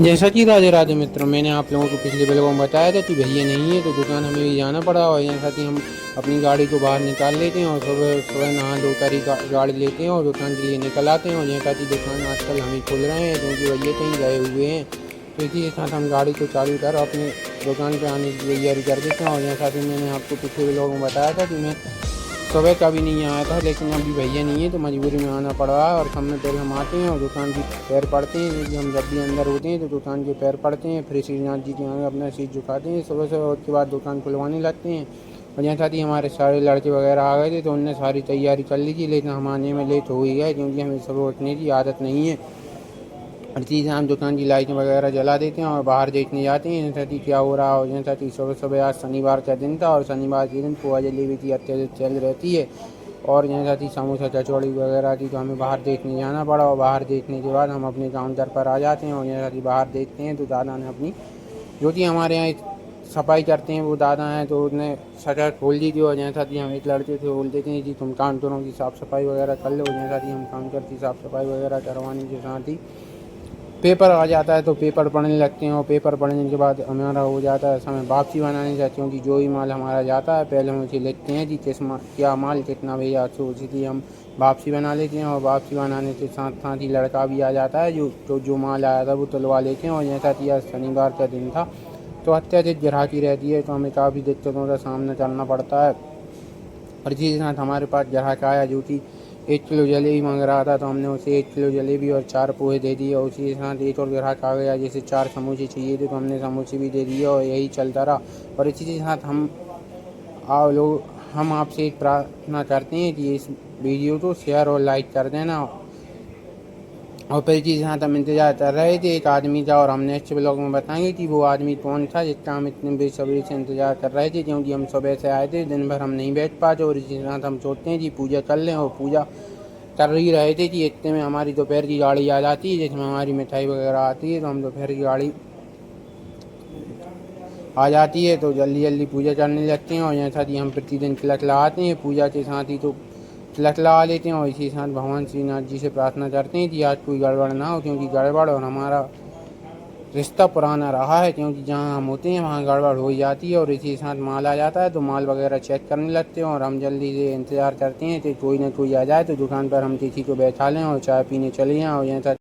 जैसा कि राधे राधे मित्रों, मैंने आप लोगों को पिछले ब्लॉग में बताया था कि भैया नहीं है तो दुकान हमें भी जाना पड़ा और यहाँ साथ ही हम अपनी गाड़ी को बाहर निकाल लेते हैं और सुबह सुबह नहा धोकर ही गाड़ी लेते हैं और दुकान के लिए निकल आते हैं। और यहाँ साथ ही दुकान आजकल हम ही खोल रहे हैं क्योंकि भैया कहीं गए हुए हैं, तो इसी के साथ हम गाड़ी को चालू कर अपने दुकान पर आने की तैयारी कर देते हैं। और यहाँ साथ ही मैंने आपको पिछले ब्लॉग में बताया था कि मैं सुबह का भी नहीं आया था, लेकिन अभी भैया नहीं है तो मजबूरी में आना पड़ रहा है। और सब में पहले हम आते हैं और दुकान की पैर पड़ते हैं, क्योंकि हम जब भी अंदर होते हैं तो दुकान के पैर पड़ते हैं, फिर श्रीनाथ जी के आगे अपना सीट झुकाते हैं सुबह सुबह, उसके बाद दुकान खुलवाने लगते हैं। और यहाँ साथ ही हमारे सारे लड़के वगैरह आ गए थे तो उनने सारी तैयारी कर ली थी, लेकिन हम आने में लेट हो ही गए क्योंकि हमें सुबह उठने की आदत नहीं है। हर चीज़ हम दुकान की लाइटें वगैरह जला देते हैं और बाहर देखने जाते हैं जैसा कि क्या हो रहा हो। जैसा कि सुबह सुबह आज शनिवार का दिन था और शनिवार के दिन पोहा जलेबी की अत्यधिक चल रहती है और जैसा कि समोसा कचौड़ी वगैरह थी, तो हमें बाहर देखने जाना पड़ा। और बाहर देखने के बाद हम अपने काउंटर पर आ जाते हैं और जैसा कि बाहर देखते हैं तो दादा ने अपनी, जो कि हमारे यहाँ सफाई करते हैं वो दादा हैं, तो उसने शटर खोल दी थी। और जैसा कि हम एक लड़के थे बोल देते हैं कि तुम काउंटरों की साफ़ सफाई वगैरह कर लो। जैसा कि हम काउंटर की साफ़ सफाई वगैरह करवाने के साथ ही पेपर आ जाता है तो पेपर पढ़ने लगते हैं और पेपर पढ़ने के बाद हमारा हो जाता है समय वापसी बनाने का, क्योंकि जो भी माल हमारा जाता है पहले हम उसे लिखते हैं कि क्या माल कितना भैया, तो उसी हम वापसी बना लेते हैं। और वापसी बनाने के साथ साथ ही लड़का भी आ जाता है जो माल आया था वो तुलवा लेते हैं। और जैसा कि आज शनिवार का दिन था तो अत्यधिक ग्राहकी रहती है तो हमें काफ़ी दिक्कतों का सामना करना पड़ता है। और इसी के साथ हमारे पास ग्राहक आया जो कि 1 किलो जलेबी मांग रहा था, तो हमने उसे 1 किलो जलेबी और 4 पोहे दे दिए। और उसी के साथ एक और ग्राहक आ गया जिसे 4 समोसे चाहिए थे, तो हमने समोसे भी दे दिए और यही चलता रहा। और इसी के साथ हम आपसे एक प्रार्थना करते हैं कि इस वीडियो को शेयर और लाइक कर देना। और फिर इसी के साथ हम इंतज़ार कर रहे थे एक आदमी का, और हम नेक्स्ट ब्लॉग में बताएंगे कि वो आदमी कौन था जिसका हम इतने बेसब्री से इंतज़ार कर रहे थे, क्योंकि हम सुबह से आए थे, दिन भर हम नहीं बैठ पाते। और इसी के साथ हम सोचते हैं कि पूजा कर लें, और पूजा कर ही रहे थे कि इतने में हमारी दोपहर की गाड़ी आ जाती है जिसमें हमारी मिठाई वगैरह आती है, तो हम दोपहर की गाड़ी आ जाती है तो जल्दी जल्दी पूजा करने लगते हैं। और जैसा कि हम प्रतिदिन तिलक लगाते हैं पूजा के साथ ही, तो तिलक लगा लेते हैं और इसी के साथ भगवान श्रीनाथ जी से प्रार्थना करते हैं कि आज कोई गड़बड़ ना हो, क्योंकि गड़बड़ और हमारा रिश्ता पुराना रहा है, क्योंकि जहाँ हम होते हैं वहाँ गड़बड़ हो जाती है। और इसी के साथ माल आ जाता है तो माल वगैरह चेक करने लगते हैं और हम जल्दी से इंतज़ार करते हैं कि कोई ना कोई आ जाए तो दुकान पर हम किसी को बैठा लें और चाय पीने चले जाएँ। और यहाँ